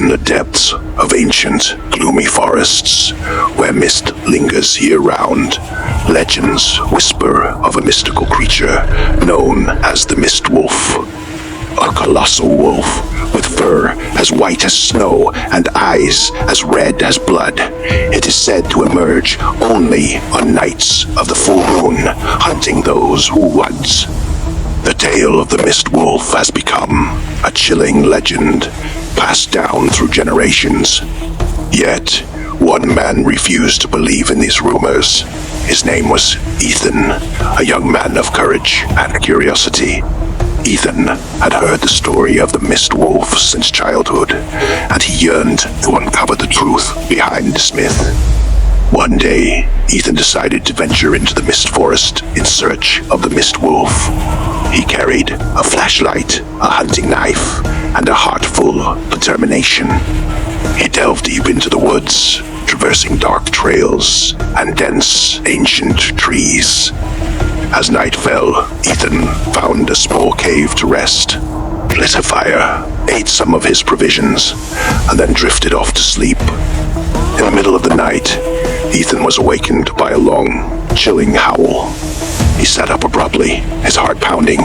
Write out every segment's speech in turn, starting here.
In the depths of ancient, gloomy forests, where mist lingers year-round, legends whisper of a mystical creature known as the Mist Wolf. A colossal wolf with fur as white as snow and eyes as red as blood. It is said to emerge only on nights of the full moon, hunting those who hunt. The tale of the Mist Wolf has become a chilling legend, passed down through generations. Yet, one man refused to believe in these rumors. His name was Ethan, a young man of courage and curiosity. Ethan had heard the story of the Mist Wolf since childhood, and he yearned to uncover the truth behind this myth. One day, Ethan decided to venture into the Mist Forest in search of the Mist Wolf. He carried a flashlight, a hunting knife, and a heart full of determination. He delved deep into the woods, traversing dark trails and dense, ancient trees. As night fell, Ethan found a small cave to rest, lit a fire, ate some of his provisions, and then drifted off to sleep. In the middle of the night, Ethan was awakened by a long, chilling howl. He sat up abruptly, his heart pounding.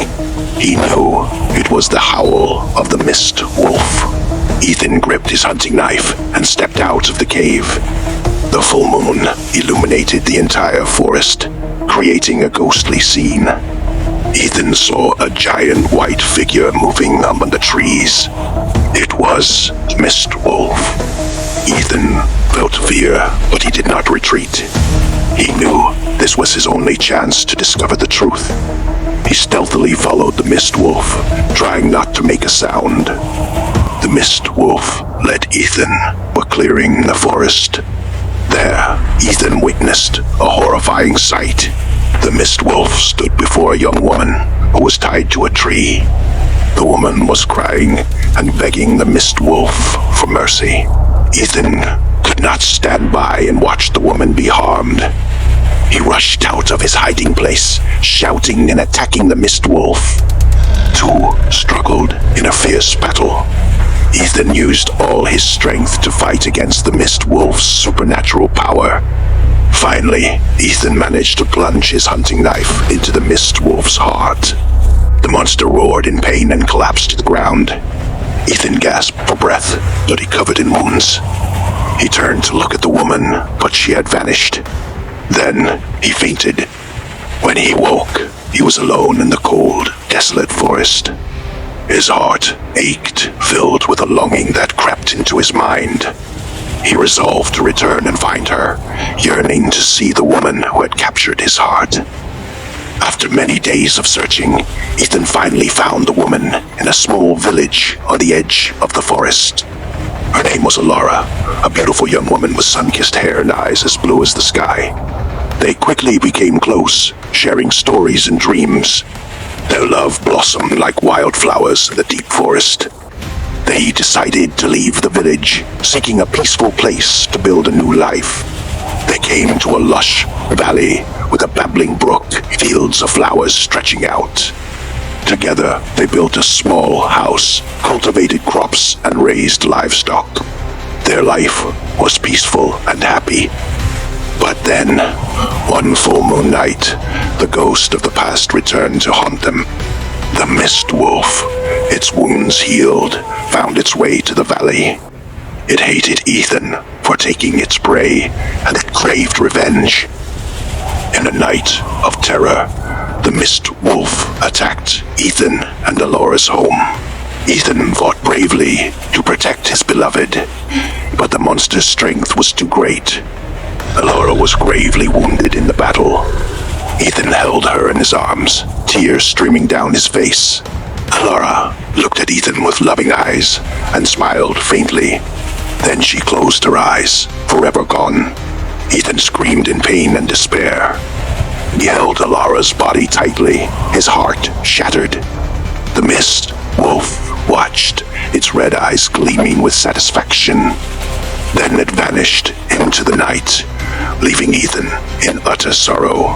He knew it was the howl of the Mist Wolf. Ethan gripped his hunting knife and stepped out of the cave. The full moon illuminated the entire forest, creating a ghostly scene. Ethan saw a giant white figure moving among the trees. It was Mist Wolf. Ethan felt fear, but he did not retreat. He knew this was his only chance to discover the truth. He stealthily followed the Mist Wolf, trying not to make a sound. The Mist Wolf led Ethan to a clearing in the forest. There, Ethan witnessed a horrifying sight. The Mist Wolf stood before a young woman who was tied to a tree. The woman was crying and begging the Mist Wolf for mercy. Ethan could not stand by and watch the woman be harmed. He rushed out of his hiding place, shouting and attacking the Mist Wolf. Two struggled in a fierce battle. Ethan used all his strength to fight against the Mist Wolf's supernatural power. Finally, Ethan managed to plunge his hunting knife into the Mist Wolf's heart. The monster roared in pain and collapsed to the ground. Ethan gasped for breath, bloody covered in wounds. He turned to look at the woman, but she had vanished. Then he fainted. When he woke, he was alone in the cold, desolate forest. His heart ached, filled with a longing that crept into his mind. He resolved to return and find her, yearning to see the woman who had captured his heart. After many days of searching, Ethan finally found the woman in a small village on the edge of the forest. Her name was Alara, a beautiful young woman with sun-kissed hair and eyes as blue as the sky. They quickly became close, sharing stories and dreams. Their love blossomed like wildflowers in the deep forest. They decided to leave the village, seeking a peaceful place to build a new life. They came to a lush valley with a babbling brook, fields of flowers stretching out. Together, they built a small house, cultivated crops, and raised livestock. Their life was peaceful and happy. But then, one full moon night, the ghost of the past returned to haunt them. The Mist Wolf, its wounds healed, found its way to the valley. It hated Ethan for taking its prey, and it craved revenge. In a night of terror, the Mist Wolf attacked Ethan and Alora's home. Ethan fought bravely to protect his beloved, but the monster's strength was too great. Alora was gravely wounded in the battle. Ethan held her in his arms, tears streaming down his face. Alora looked at Ethan with loving eyes and smiled faintly. Then she closed her eyes, forever gone. Ethan screamed in pain and despair. He held Alora's body tightly, his heart shattered. The Mist Wolf watched, its red eyes gleaming with satisfaction. Then it vanished into the night, leaving Ethan in utter sorrow.